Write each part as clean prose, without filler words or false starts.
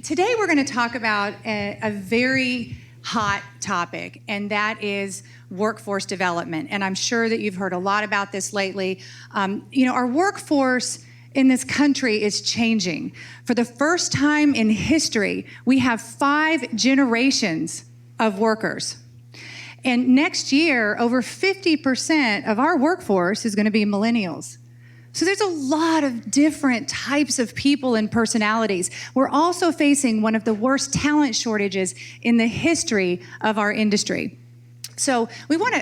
Today we're going to talk about a very hot topic, and that is workforce development. And I'm sure that you've heard a lot about this lately. Our workforce in this country is changing. For the first time in history, we have 5 generations of workers. And next year, over 50% of our workforce is going to be millennials. So there's a lot of different types of people and personalities. We're also facing one of the worst talent shortages in the history of our industry. So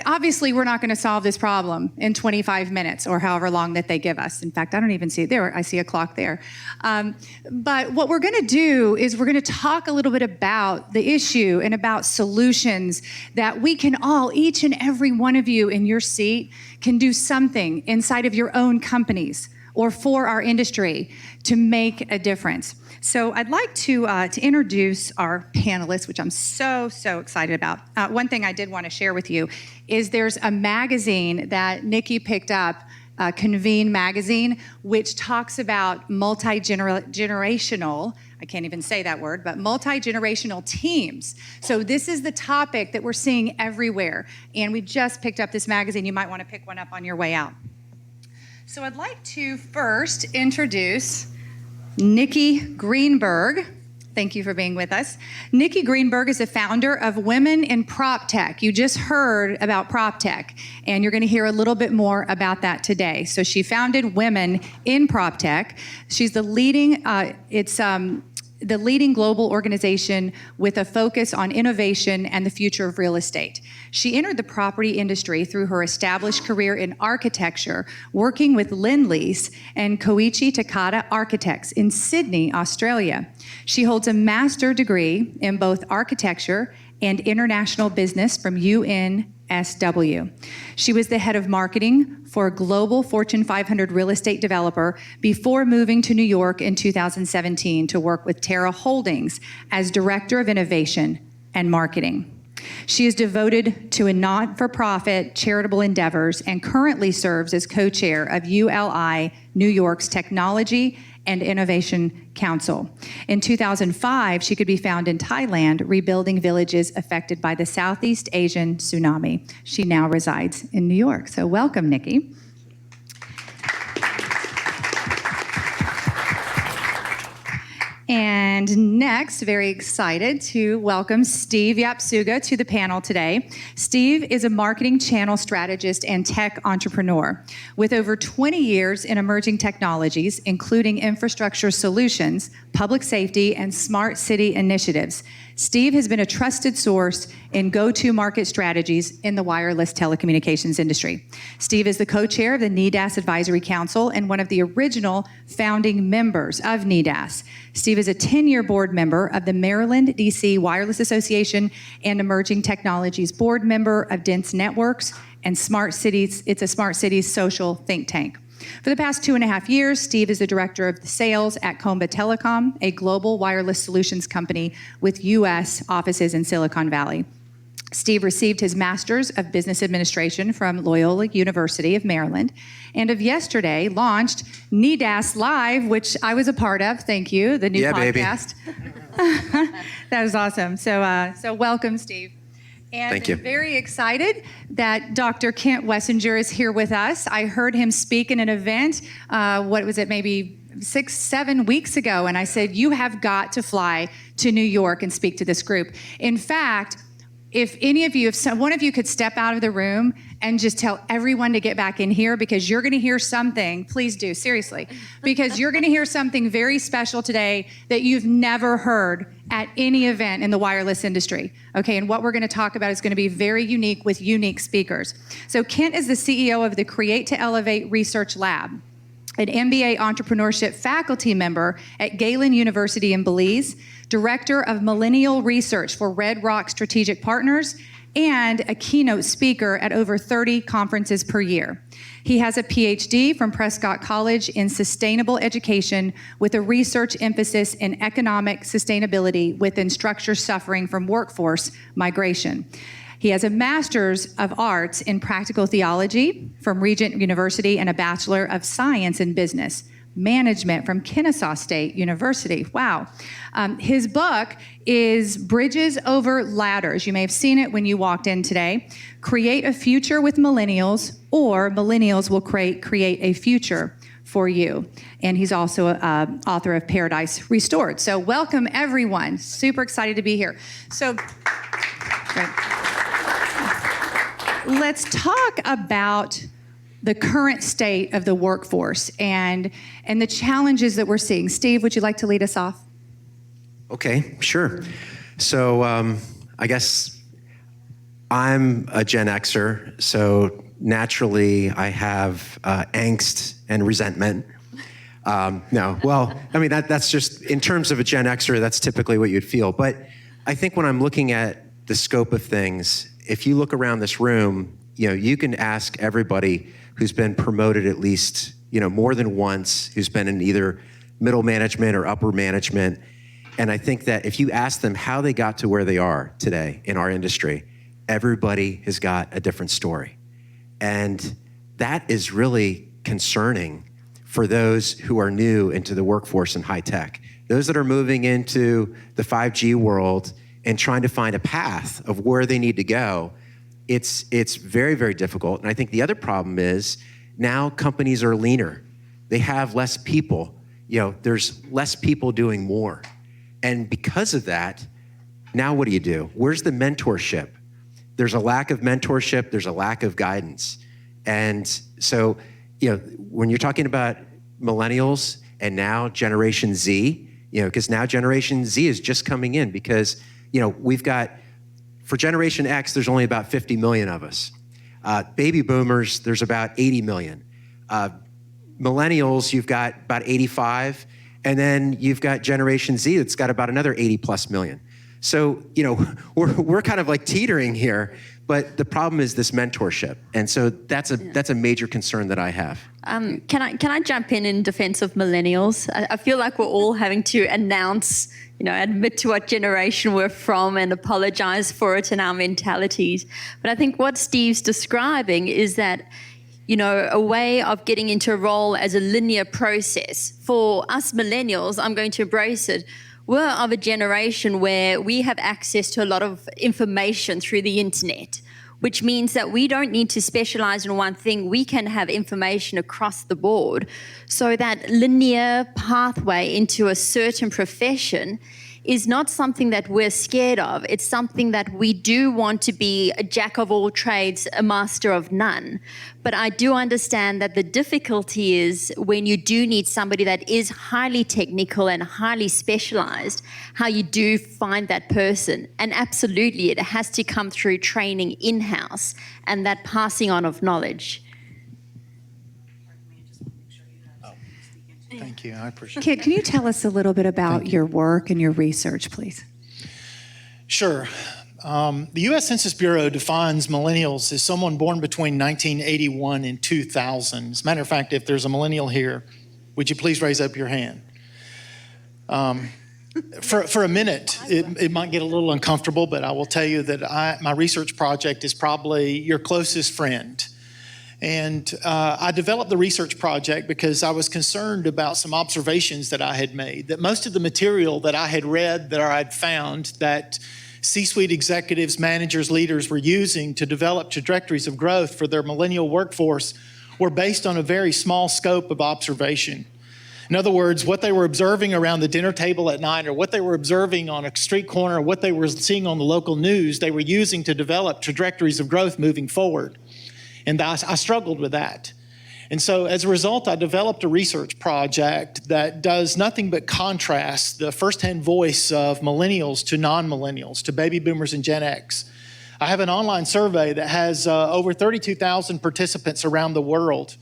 obviously we're not going to solve this problem in 25 minutes or however long that they give us. In fact, I don't even see it there. I see a clock there. But what we're going to do is we're going to talk a little bit about the issue and about solutions that we can all, each and every one of you in your seat, can do something inside of your own companies or for our industry to make a difference. So I'd like to introduce our panelists, which I'm so excited about. One thing I did want to share with you is there's a magazine that Nikki picked up, Convene magazine, which talks about multi-generational, I can't even say that word, but multi-generational teams. So this is the topic that we're seeing everywhere. And we just picked up this magazine. You might want to pick one up on your way out. So I'd like to first introduce Nikki Greenberg. Thank you for being with us. Nikki Greenberg is the founder of Women in PropTech. You just heard about PropTech, and you're going to hear a little bit more about that today. So she founded Women in PropTech. She's the leading, the leading global organization with a focus on innovation and the future of real estate. She entered the property industry through her established career in architecture, working with Lend-Lease and Koichi Takata Architects in Sydney, Australia. She holds a master's degree in both architecture and international business from UNSW. She was the head of marketing for a global Fortune 500 real estate developer before moving to New York in 2017 to work with Terra Holdings as Director of Innovation and Marketing. She is devoted to a not-for-profit charitable endeavors and currently serves as co-chair of ULI New York's Technology and Innovation Council. In 2005, she could be found in Thailand rebuilding villages affected by the Southeast Asian tsunami. She now resides in New York. So welcome, Nikki. And next, very excited to welcome Steve Yapsuga to the panel today. Steve is a marketing channel strategist and tech entrepreneur. With over 20 years in emerging technologies, including infrastructure solutions, public safety, and smart city initiatives, Steve has been a trusted source in go-to-market strategies in the wireless telecommunications industry. Steve is the co-chair of the NEDAS Advisory Council and one of the original founding members of NEDAS. Steve is a 10-year board member of the Maryland, D.C. Wireless Association and Emerging Technologies board member of Dense Networks and Smart Cities. It's a Smart Cities social think tank. For the past 2.5 years, Steve is the director of sales at COMBA Telecom, a global wireless solutions company with U.S. offices in Silicon Valley. Steve received his Master's of Business Administration from Loyola University of Maryland, and of yesterday launched NEDAS Live, which I was a part of. Thank you, the new podcast. That was awesome. So welcome, Steve. And Thank you. I'm very excited that Dr. Kent Wessinger is here with us. I heard him speak in an event, maybe 6-7 weeks ago, and I said, you have got to fly to New York and speak to this group. In fact, if one of you could step out of the room and just tell everyone to get back in here, because you're going to hear something, please do, seriously, because you're going to hear something very special today that you've never heard at any event in the wireless industry, okay? And what we're going to talk about is going to be very unique with unique speakers. So Kent is the CEO of the Create to Elevate Research Lab, an MBA entrepreneurship faculty member at Galen University in Belize, director of millennial research for Red Rock Strategic Partners, and a keynote speaker at over 30 conferences per year. He has a PhD from Prescott College in sustainable education with a research emphasis in economic sustainability within structures suffering from workforce migration. He has a Master's of Arts in Practical Theology from Regent University and a Bachelor of Science in Business, management from Kennesaw State University. Wow. His book is Bridges Over Ladders. You may have seen it when you walked in today. Create a Future with Millennials, or Millennials Will Create a Future for You. And he's also author of Paradise Restored. So welcome, everyone. Super excited to be here. So let's talk about the current state of the workforce and the challenges that we're seeing. Steve, would you like to lead us off? Okay, sure. So I guess I'm a Gen Xer, so naturally I have angst and resentment. No, well, I mean, that's just, in terms of a Gen Xer, that's typically what you'd feel. But I think when I'm looking at the scope of things, if you look around this room, you can ask everybody who's been promoted at least, more than once, who's been in either middle management or upper management. And I think that if you ask them how they got to where they are today in our industry, everybody has got a different story. And that is really concerning for those who are new into the workforce in high tech. Those that are moving into the 5G world and trying to find a path of where they need to go, it's very, very difficult. And I think the other problem is now companies are leaner. They have less people. There's less people doing more. And because of that, now what do? Where's the mentorship? There's a lack of mentorship. There's a lack of guidance. And so, when you're talking about millennials and now Generation Z, because now Generation Z is just coming in because, we've got, for Generation X, there's only about 50 million of us. Baby boomers, there's about 80 million. Millennials, you've got about 85. And then you've got Generation Z that's got about another 80 plus million. So, we're kind of like teetering here, but the problem is this mentorship. And so that's a major concern that I have. Can I jump in defense of millennials? I feel like we're all having to announce, admit to what generation we're from and apologize for it in our mentalities. But I think what Steve's describing is that a way of getting into a role as a linear process. For us millennials, I'm going to embrace it. We're of a generation where we have access to a lot of information through the internet, which means that we don't need to specialize in one thing. We can have information across the board. So that linear pathway into a certain profession is not something that we're scared of. It's something that we do want to be a jack of all trades, a master of none. But I do understand that the difficulty is when you do need somebody that is highly technical and highly specialized, how you do find that person. And absolutely, it has to come through training in-house and that passing on of knowledge. Thank you, I appreciate it. Kit, can you tell us a little bit about your work and your research, please? Sure. The U.S. Census Bureau defines millennials as someone born between 1981 and 2000. As a matter of fact, if there's a millennial here, would you please raise up your hand? For a minute, it might get a little uncomfortable, but I will tell you that my research project is probably your closest friend. And I developed the research project because I was concerned about some observations that I had made, that most of the material that I had read, that I had found, that C-suite executives, managers, leaders were using to develop trajectories of growth for their millennial workforce were based on a very small scope of observation. In other words, what they were observing around the dinner table at night, or what they were observing on a street corner, or what they were seeing on the local news, they were using to develop trajectories of growth moving forward. And I struggled with that. And so as a result, I developed a research project that does nothing but contrast the firsthand voice of millennials to non-millennials, to baby boomers and Gen X. I have an online survey that has over 32,000 participants around the world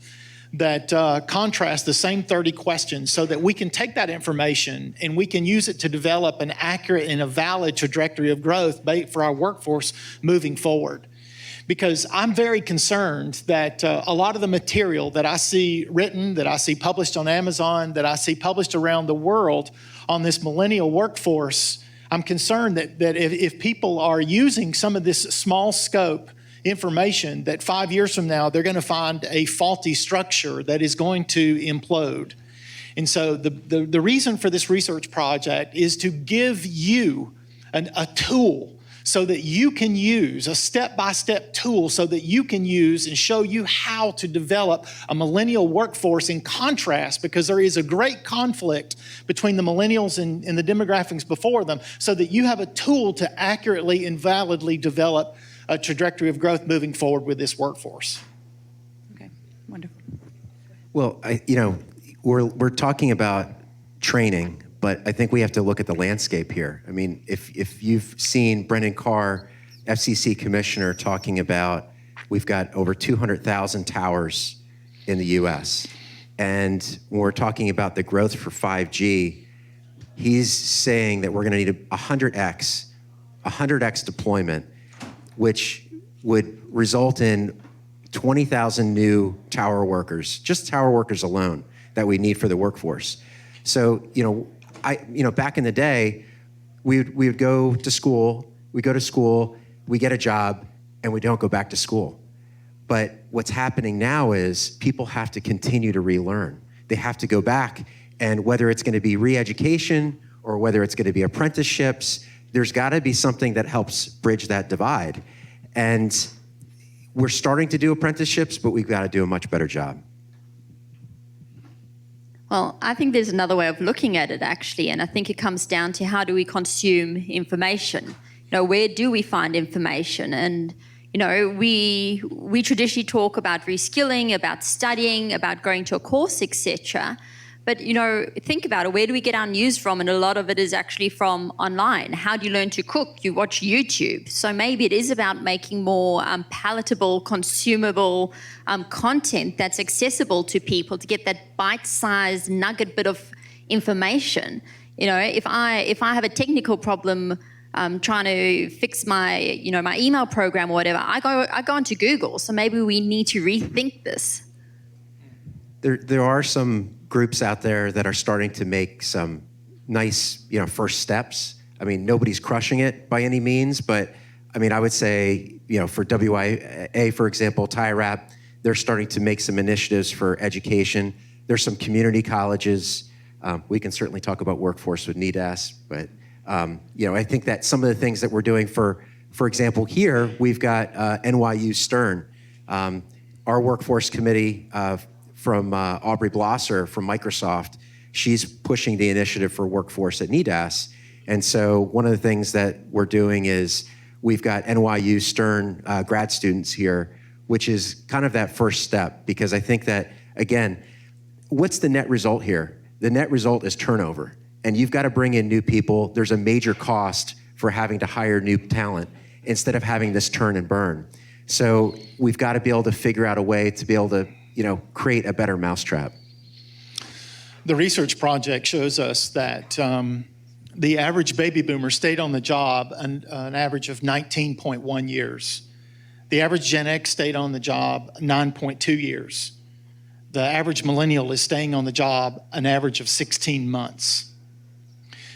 that contrast the same 30 questions so that we can take that information and we can use it to develop an accurate and a valid trajectory of growth for our workforce moving forward. Because I'm very concerned that a lot of the material that I see written, that I see published on Amazon, that I see published around the world on this millennial workforce, I'm concerned that if people are using some of this small scope information, that 5 years from now, they're going to find a faulty structure that is going to implode. And so the reason for this research project is to give you a tool so that you can use, a step-by-step tool so that you can use and show you how to develop a millennial workforce in contrast, because there is a great conflict between the millennials and the demographics before them, so that you have a tool to accurately and validly develop a trajectory of growth moving forward with this workforce. Okay, wonderful. Well, we're talking about training, but I think we have to look at the landscape here. I mean, if you've seen Brendan Carr, FCC commissioner, talking about we've got over 200,000 towers in the US. And when we're talking about the growth for 5G, he's saying that we're gonna need a 100x deployment, which would result in 20,000 new tower workers, just tower workers alone, that we need for the workforce. So, back in the day, we would go to school, we get a job, and we don't go back to school. But what's happening now is people have to continue to relearn. They have to go back, and whether it's gonna be re-education or whether it's gonna be apprenticeships, there's gotta be something that helps bridge that divide. And we're starting to do apprenticeships, but we've gotta do a much better job. Well, I think there's another way of looking at it, actually, and I think it comes down to how do we consume information? Where do we find information? And, we traditionally talk about reskilling, about studying, about going to a course, etc. But, think about it. Where do we get our news from? And a lot of it is actually from online. How do you learn to cook? You watch YouTube. So maybe it is about making more palatable, consumable content that's accessible to people to get that bite-sized nugget bit of information. If I have a technical problem trying to fix my, my email program or whatever, I go onto Google. So maybe we need to rethink this. There are some groups out there that are starting to make some nice, first steps. I mean, nobody's crushing it by any means, but I mean, I would say, for WIA, for example, TIRAP, they're starting to make some initiatives for education. There's some community colleges. We can certainly talk about workforce with NEDAS, but I think that some of the things that we're doing for example, here, we've got NYU Stern, our workforce committee, from Aubrey Blosser from Microsoft. She's pushing the initiative for workforce at NEDAS. And so one of the things that we're doing is we've got NYU Stern grad students here, which is kind of that first step, because I think that, again, what's the net result here? The net result is turnover. And you've got to bring in new people. There's a major cost for having to hire new talent instead of having this turn and burn. So we've got to be able to figure out a way to be able to create a better mousetrap. The research project shows us that the average baby boomer stayed on the job an average of 19.1 years. The average Gen X stayed on the job 9.2 years. The average millennial is staying on the job an average of 16 months.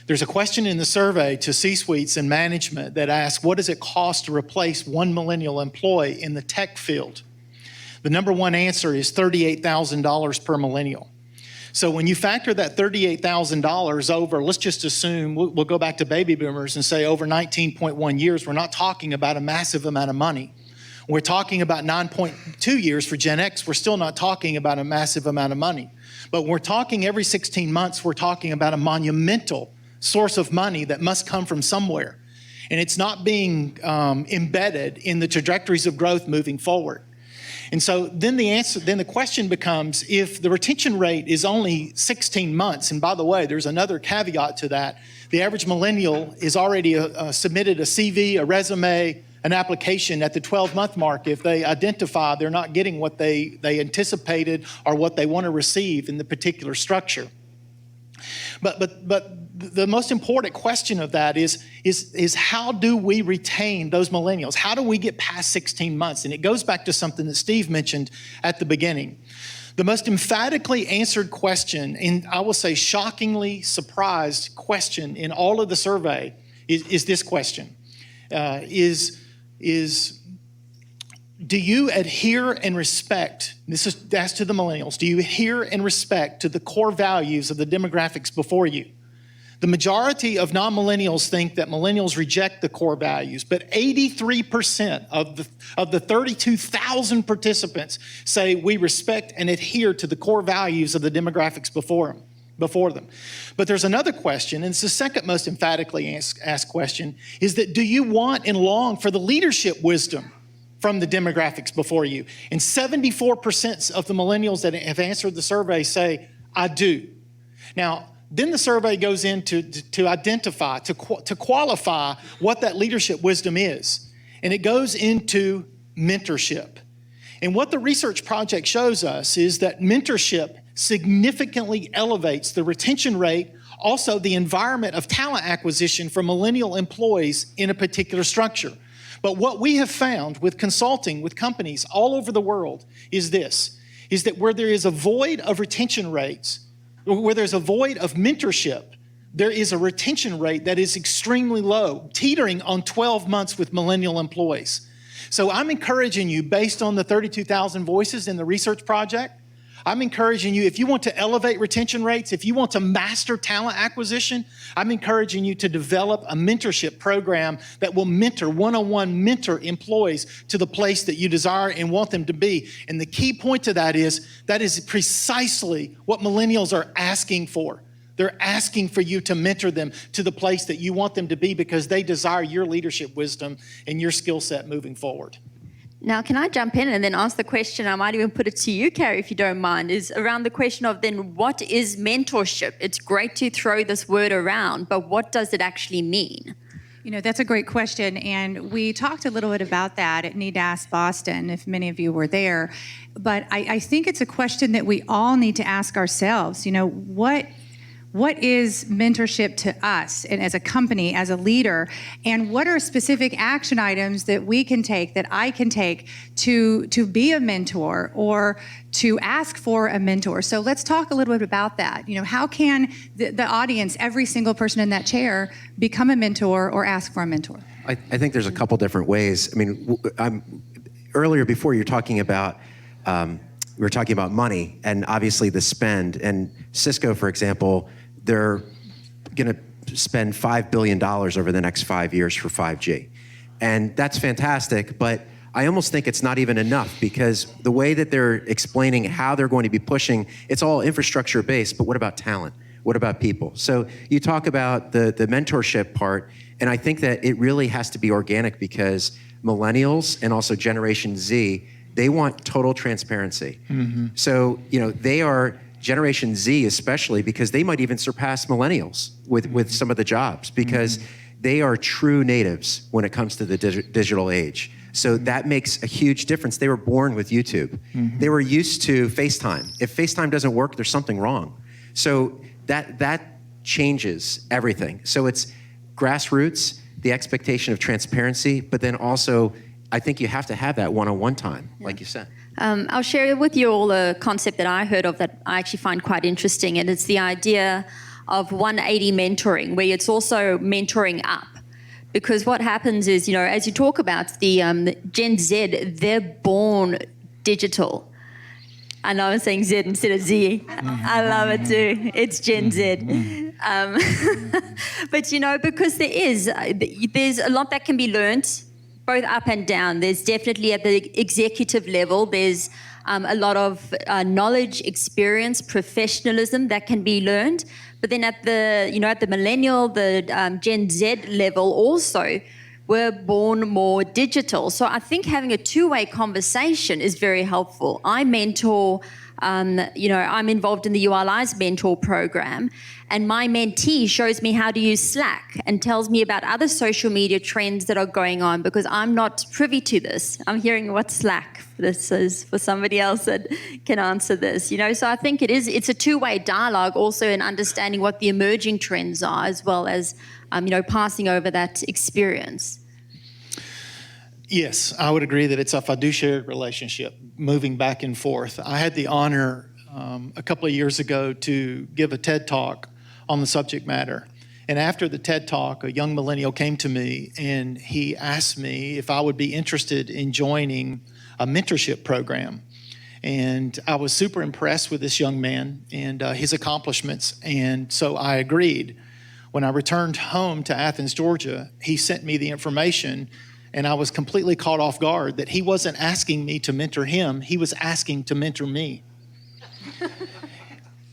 There's a question in the survey to C-suites and management that asks, what does it cost to replace one millennial employee in the tech field? The number one answer is $38,000 per millennial. So when you factor that $38,000 over, let's just assume, we'll go back to baby boomers and say over 19.1 years, we're not talking about a massive amount of money. We're talking about 9.2 years for Gen X, we're still not talking about a massive amount of money. But when we're talking every 16 months, we're talking about a monumental source of money that must come from somewhere. And it's not being embedded in the trajectories of growth moving forward. And so then the question becomes, if the retention rate is only 16 months, and by the way, there's another caveat to that, the average millennial is already submitted a CV, a resume, an application at the 12-month mark if they identify they're not getting what they anticipated or what they want to receive in the particular structure. But the most important question of that is how do we retain those millennials? How do we get past 16 months? And it goes back to something that Steve mentioned at the beginning. The most emphatically answered question, and I will say shockingly surprised question in all of the do you adhere and respect, that's to the millennials, do you adhere and respect to the core values of the demographics before you? The majority of non-millennials think that millennials reject the core values, but 83% of the 32,000 participants say we respect and adhere to the core values of the demographics before them. But there's another question, and it's the second most emphatically asked question, is that do you want and long for the leadership wisdom from the demographics before you? And 74% of the millennials that have answered the survey say, I do. Now, then the survey goes into to identify, to qualify what that leadership wisdom is. And it goes into mentorship. And what the research project shows us is that mentorship significantly elevates the retention rate, also the environment of talent acquisition for millennial employees in a particular structure. But what we have found with consulting with companies all over the world is that where there is a void of retention rates, where there's a void of mentorship, there is a retention rate that is extremely low, teetering on 12 months with millennial employees. So I'm encouraging you, based on the 32,000 voices in the research project, I'm encouraging you, if you want to elevate retention rates, if you want to master talent acquisition, I'm encouraging you to develop a mentorship program that will one-on-one mentor employees to the place that you desire and want them to be. And the key point to that is precisely what millennials are asking for. They're asking for you to mentor them to the place that you want them to be because they desire your leadership wisdom and your skill set moving forward. Now, can I jump in and then ask the question, I might even put it to you, Carrie, if you don't mind, is around the question of then what is mentorship? It's great to throw this word around, but what does it actually mean? You know, that's a great question, and we talked a little bit about that at NEDAS Boston, if many of you were there. But I think it's a question that we all need to ask ourselves. You know, what is mentorship to us and as a company, as a leader, and what are specific action items that we can take, that I can take to be a mentor or to ask for a mentor? So let's talk a little bit about that. You know, how can the audience, every single person in that chair, become a mentor or ask for a mentor? I think there's a couple different ways. I mean, earlier before you're talking about, we were talking about money and obviously the spend. And Cisco, for example, they're going to spend $5 billion over the next 5 years for 5G. And that's fantastic, but I almost think it's not even enough because the way that they're explaining how they're going to be pushing, it's all infrastructure based, but what about talent? What about people? So you talk about the mentorship part, and I think that it really has to be organic because millennials and also Generation Z, they want total transparency. Mm-hmm. So, you know, they are Generation Z especially because they might even surpass millennials with some of the jobs because they are true natives when it comes to the digital age. So that makes a huge difference. They were born with YouTube. Mm-hmm. They were used to FaceTime. If FaceTime doesn't work, there's something wrong. So that changes everything. So it's grassroots, the expectation of transparency, but then also I think you have to have that one-on-one time, like you said. I'll share with you all a concept that I heard of that I actually find quite interesting, and it's the idea of 180 mentoring, where it's also mentoring up. Because what happens is, you know, as you talk about the Gen Z, they're born digital. I know I'm saying Z instead of Z. I love it too. It's Gen Z. But, you know, because there's a lot that can be learned, both up and down. There's definitely at the executive level, there's a lot of knowledge, experience, professionalism that can be learned. But then at the millennial, the Gen Z level also, we're born more digital. So I think having a two-way conversation is very helpful. I mentor, I'm involved in the ULI's mentor program, and my mentee shows me how to use Slack and tells me about other social media trends that are going on because I'm not privy to this. I'm hearing what Slack this is for somebody else that can answer this. You know, so I think it's a two-way dialogue also in understanding what the emerging trends are as well as, passing over that experience. Yes, I would agree that it's a fiduciary relationship, moving back and forth. I had the honor a couple of years ago to give a TED Talk on the subject matter. And after the TED Talk, a young millennial came to me and he asked me if I would be interested in joining a mentorship program. And I was super impressed with this young man and his accomplishments. And so I agreed. When I returned home to Athens, Georgia, he sent me the information, and I was completely caught off guard that he wasn't asking me to mentor him. He was asking to mentor me.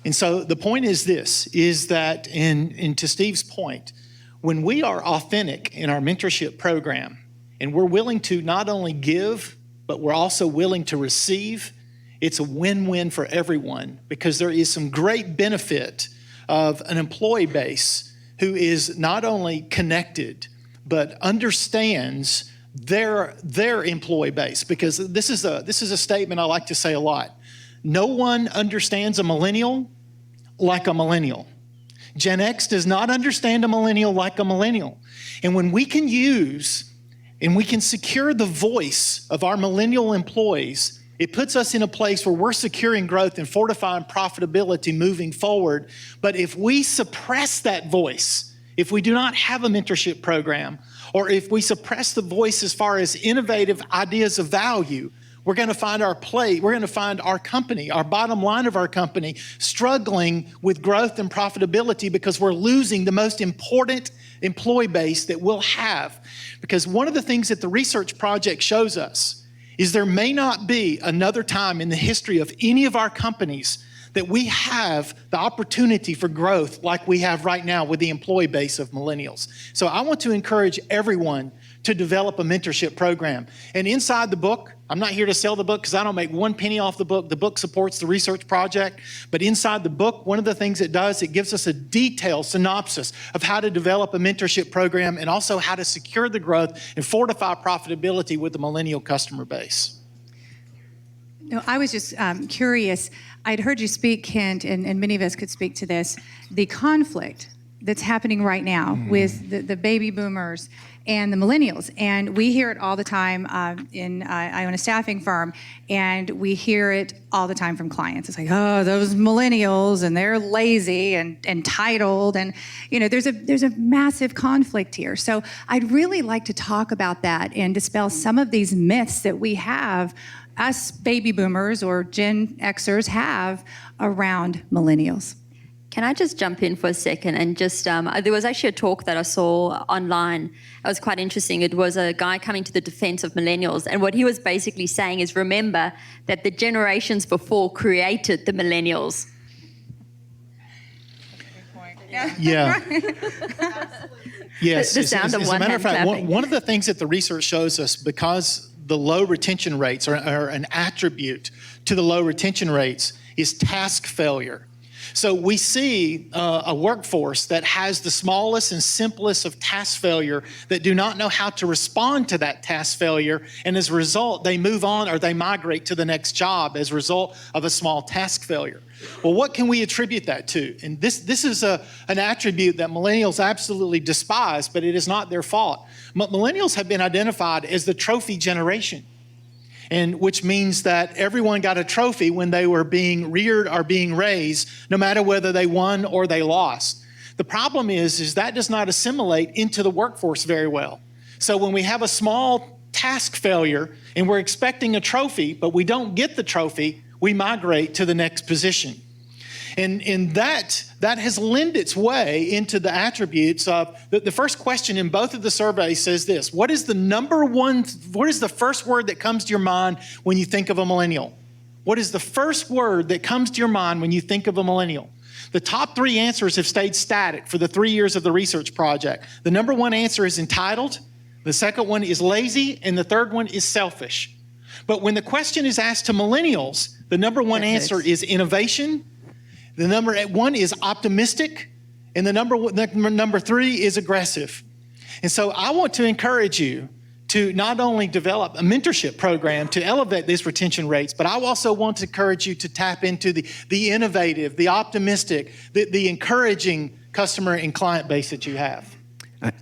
And so the point is this, is that, and to Steve's point, when we are authentic in our mentorship program, and we're willing to not only give, but we're also willing to receive, it's a win-win for everyone, because there is some great benefit of an employee base who is not only connected, but understands their employee base. Because this is a statement I like to say a lot. No one understands a millennial like a millennial. Gen X does not understand a millennial like a millennial. And when we can use and we can secure the voice of our millennial employees, it puts us in a place where we're securing growth and fortifying profitability moving forward. But if we suppress that voice, if we do not have a mentorship program, or if we suppress the voice as far as innovative ideas of value, we're going to find our we're going to find our company, our bottom line of our company, struggling with growth and profitability because we're losing the most important employee base that we'll have. Because one of the things that the research project shows us is there may not be another time in the history of any of our companies that we have the opportunity for growth like we have right now with the employee base of millennials. So I want to encourage everyone to develop a mentorship program. And inside the book, I'm not here to sell the book because I don't make one penny off the book. The book supports the research project. But inside the book, one of the things it does, it gives us a detailed synopsis of how to develop a mentorship program and also how to secure the growth and fortify profitability with the millennial customer base. No, I was just curious. I'd heard you speak, Kent, and many of us could speak to this, the conflict that's happening right now with the baby boomers and the millennials. And we hear it all the time. I own a staffing firm, and we hear it all the time from clients. It's like, oh, those millennials, and they're lazy and entitled. And, there's a massive conflict here. So I'd really like to talk about that and dispel some of these myths that we have, us baby boomers or Gen Xers have around millennials. Can I just jump in for a second and just, there was actually a talk that I saw online. It was quite interesting. It was a guy coming to the defense of millennials. And what he was basically saying is, remember that the generations before created the millennials. Yeah. Yes. The sound of as a one matter hand of fact, clapping. one of the things that the research shows us, because the low retention rates are an attribute to the low retention rates, is task failure. So we see a workforce that has the smallest and simplest of task failure that do not know how to respond to that task failure. And as a result, they move on or they migrate to the next job as a result of a small task failure. Well, what can we attribute that to? And this is an attribute that millennials absolutely despise, but it is not their fault. Millennials have been identified as the trophy generation, and which means that everyone got a trophy when they were being reared or being raised, no matter whether they won or they lost. The problem is that does not assimilate into the workforce very well. So when we have a small task failure and we're expecting a trophy, but we don't get the trophy, we migrate to the next position. And that has lent its way into the attributes of the first question in both of the surveys says this: what is the first word that comes to your mind when you think of a millennial? What is the first word that comes to your mind when you think of a millennial? The top three answers have stayed static for the 3 years of the research project. The number one answer is entitled, the second one is lazy, and the third one is selfish. But when the question is asked to millennials, the number one answer is innovation. The number one is optimistic, and the number three is aggressive. And so I want to encourage you to not only develop a mentorship program to elevate these retention rates, but I also want to encourage you to tap into the innovative, the optimistic, the encouraging customer and client base that you have.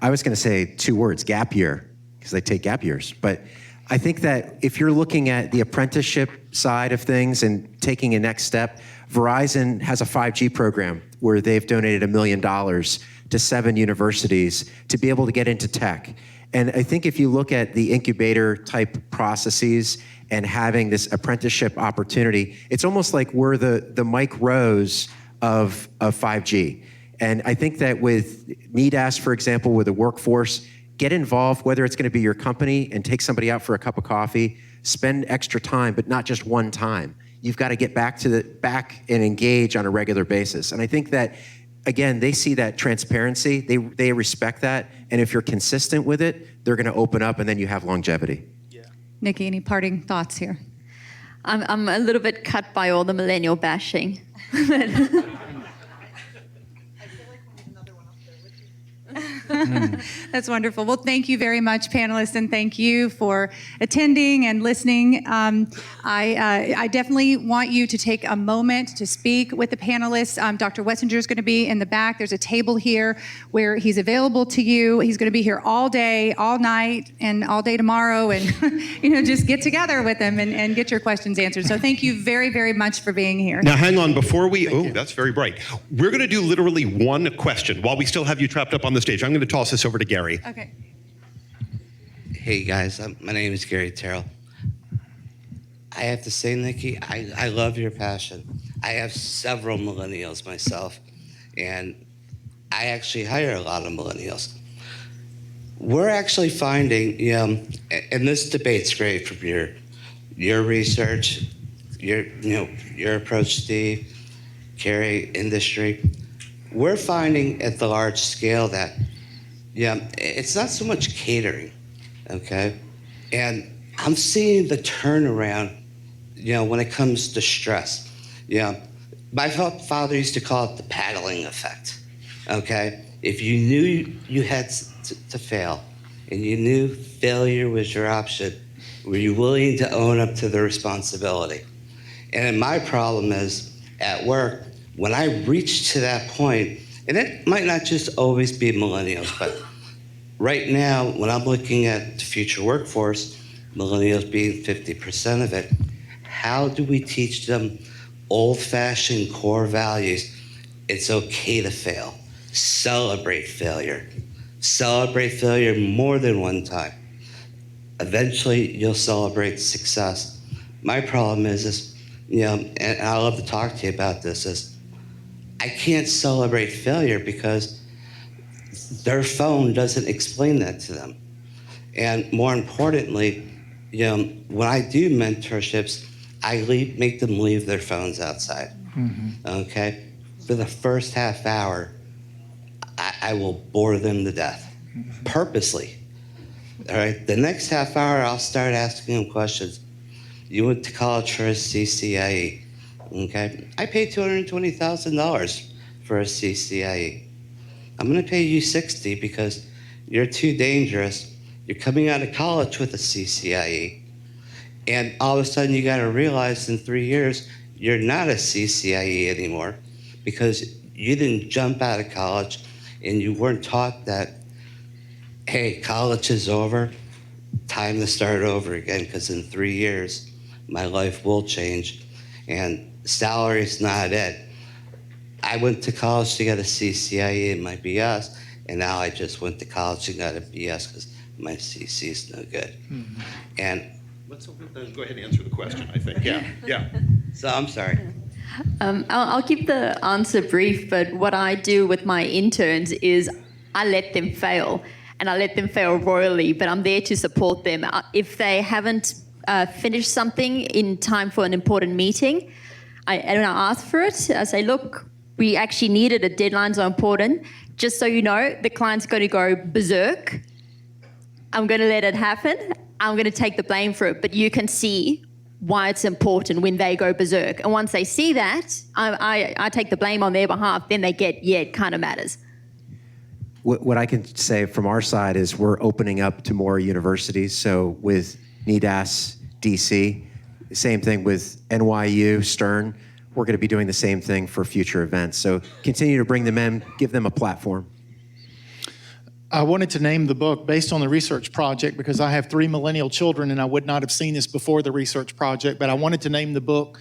I was going to say 2 words, gap year, because they take gap years. But I think that if you're looking at the apprenticeship side of things and taking a next step, Verizon has a 5G program where they've donated $1 million to 7 universities to be able to get into tech. And I think if you look at the incubator type processes and having this apprenticeship opportunity, it's almost like we're the Mike Rose of 5G. And I think that with NEDAS, for example, with the workforce, get involved, whether it's going to be your company and take somebody out for a cup of coffee, spend extra time, but not just one time. You've got to get back and engage on a regular basis. And I think that, again, they see that transparency, they respect that, and if you're consistent with it, they're going to open up, and then you have longevity. Yeah. Nikki, any parting thoughts here? I'm a little bit cut by all the millennial bashing. That's wonderful. Well, thank you very much, panelists, and thank you for attending and listening. I definitely want you to take a moment to speak with the panelists. Dr. Wessinger is going to be in the back. There's a table here where he's available to you. He's going to be here all day, all night, and all day tomorrow, and just get together with him and get your questions answered. So thank you very, very much for being here. Now, hang on. Before we, that's very bright. We're going to do literally one question while we still have you trapped up on the stage. I'm going to toss this over to Gary. Okay. Hey guys, my name is Gary Terrell. I have to say, Nikki, I love your passion. I have several millennials myself, and I actually hire a lot of millennials. We're actually finding, and this debate's great from your research, your approach, Steve, Carrie, industry. We're finding at the large scale that, it's not so much catering, okay? And I'm seeing the turnaround, when it comes to stress. My father used to call it the paddling effect, okay? If you knew you had to fail and you knew failure was your option, were you willing to own up to the responsibility? And my problem is, at work, when I reach to that point, and it might not just always be millennials, but right now, when I'm looking at the future workforce, millennials being 50% of it, how do we teach them old-fashioned core values? It's okay to fail. Celebrate failure. Celebrate failure more than one time. Eventually, you'll celebrate success. My problem is, and I love to talk to you about this, is I can't celebrate failure because their phone doesn't explain that to them. And more importantly, when I do mentorships, I make them leave their phones outside, okay? For the first half hour, I will bore them to death, purposely, all right? The next half hour, I'll start asking them questions. You went to college for a CCIE, okay? I paid $220,000 for a CCIE. I'm gonna pay you $60 because you're too dangerous. You're coming out of college with a CCIE, and all of a sudden you gotta realize in 3 years, you're not a CCIE anymore because you didn't jump out of college and you weren't taught that, hey, college is over, time to start over again, because in 3 years, my life will change, and salary's not it. I went to college to get a CCIE and my BS, and now I just went to college and got a BS because my CC is no good. And Let's go ahead and answer the question, I think. Yeah. so I'm sorry. I'll keep the answer brief, but what I do with my interns is I let them fail, and I let them fail royally, but I'm there to support them. If they haven't finished something in time for an important meeting, I ask for it. I say, look, we actually needed it, deadlines are important. Just so you know, the client's going to go berserk. I'm going to let it happen. I'm going to take the blame for it, but you can see why it's important when they go berserk. And once they see that, I take the blame on their behalf, then they get, yeah, it kind of matters. What I can say from our side is we're opening up to more universities. So with NEDAS, DC, same thing with NYU, Stern, we're going to be doing the same thing for future events. So continue to bring them in, give them a platform. I wanted to name the book based on the research project because I have 3 millennial children and I would not have seen this before the research project, but I wanted to name the book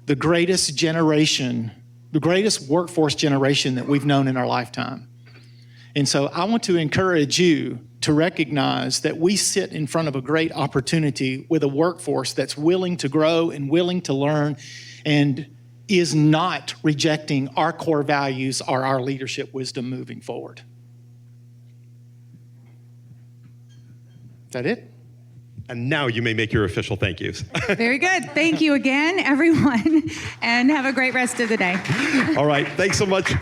The Greatest Generation, the greatest workforce generation that we've known in our lifetime. And so I want to encourage you to recognize that we sit in front of a great opportunity with a workforce that's willing to grow and willing to learn and is not rejecting our core values or our leadership wisdom moving forward. Is that it? And now you may make your official thank yous. Very good. Thank you again, everyone, and have a great rest of the day. All right. Thanks so much.